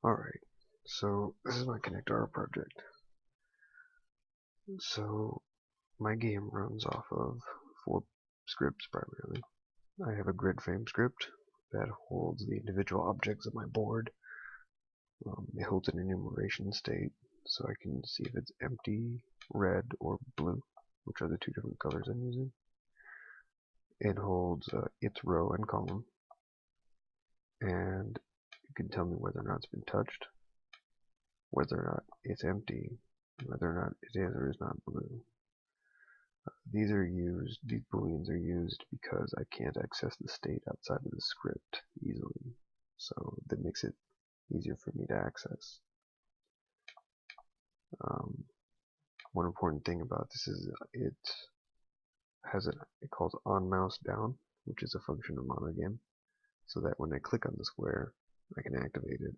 Alright, so this is my ConnectR project. So my game runs off of 4 scripts primarily. I have a grid frame script that holds the individual objects of my board. It holds an enumeration state so I can see if it's empty, red, or blue, which are the 2 different colors I'm using. It holds its row and column, and it can tell me whether or not it's been touched, whether or not it's empty, and whether or not it is or is not blue. These booleans are used because I can't access the state outside of the script easily, so that makes it easier for me to access. One important thing about this is it calls onMouseDown, which is a function of monogame, so that when I click on the square, I can activate it.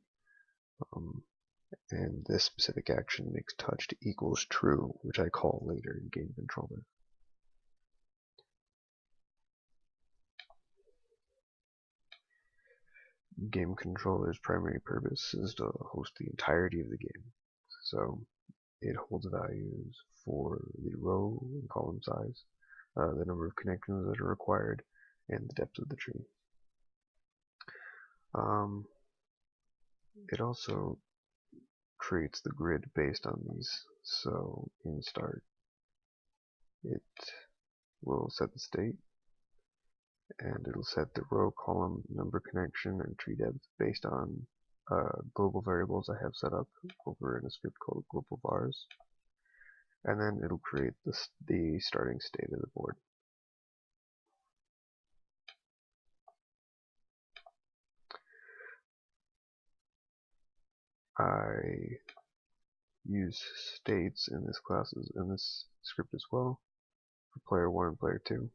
And this specific action makes touched equals true, which I call later in Game Controller. Game Controller's primary purpose is to host the entirety of the game. So it holds values for the row and column size, the number of connections that are required, and the depth of the tree. It also creates the grid based on these. So in start, it will set the state, and it'll set the row, column, number, connection, and tree depth based on global variables I have set up over in a script called global vars. And then it'll create the starting state of the board. I use states in this script as well for player 1 and player 2.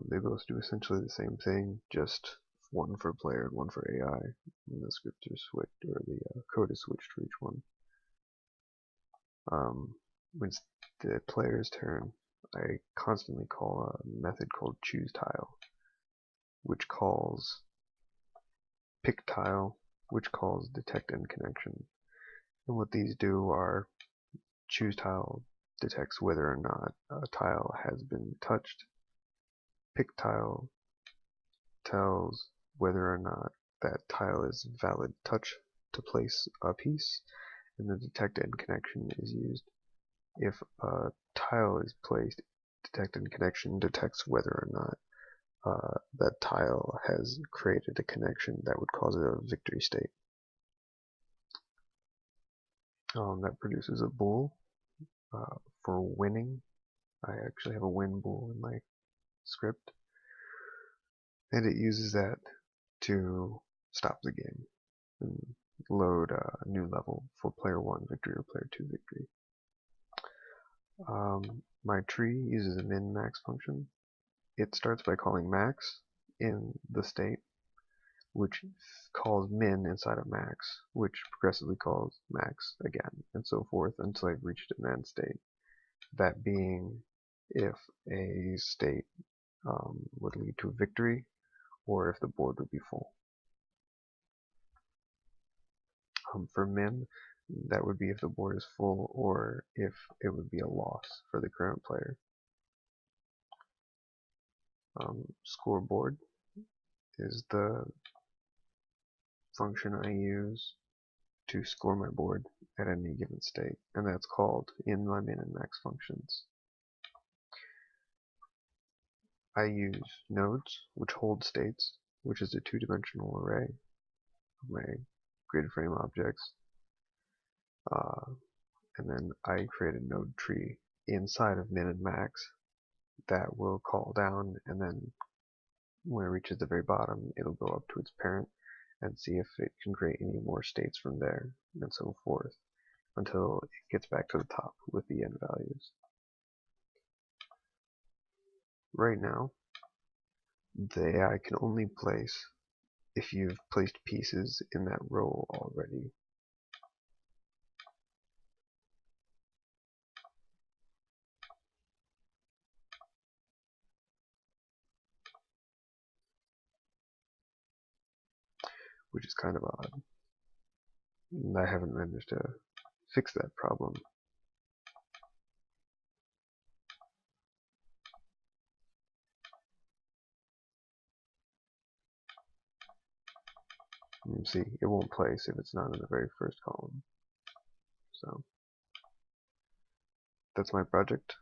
They both do essentially the same thing, just one for player and one for AI. And the scripts are switched, or the code is switched for each one. When it's the player's turn, I constantly call a method called choose_tile, which calls pick_tile, which calls detect_end_connection. And what these do are choose_tile detects whether or not a tile has been touched. Pick_tile tells whether or not that tile is valid touch to place a piece, and the detect_end_connection is used. If a tile is placed, detect_end_connection detects whether or not that tile has created a connection that would cause a victory state. That produces a bool for winning. I actually have a win bool in my script, and it uses that to stop the game and load a new level for player 1 victory or player 2 victory. My tree uses a min-max function. It starts by calling max in the state, which calls min inside of max, which progressively calls max again, and so forth until I've reached an end state. That being if a state would lead to a victory, or if the board would be full. For min, that would be if the board is full, or if it would be a loss for the current player. Scoreboard is the function I use to score my board at any given state, and that's called in my min and max functions. I use nodes, which hold states, which is a 2-dimensional array of my grid frame objects. And then I create a node tree inside of min and max that will call down, and then when it reaches the very bottom, it'll go up to its parent and see if it can create any more states from there, and so forth, until it gets back to the top with the end values. Right now, the AI can only place if you've placed pieces in that row already. Which is kind of odd. And I haven't managed to fix that problem. You see, it won't place if it's not in the very first column. So that's my project.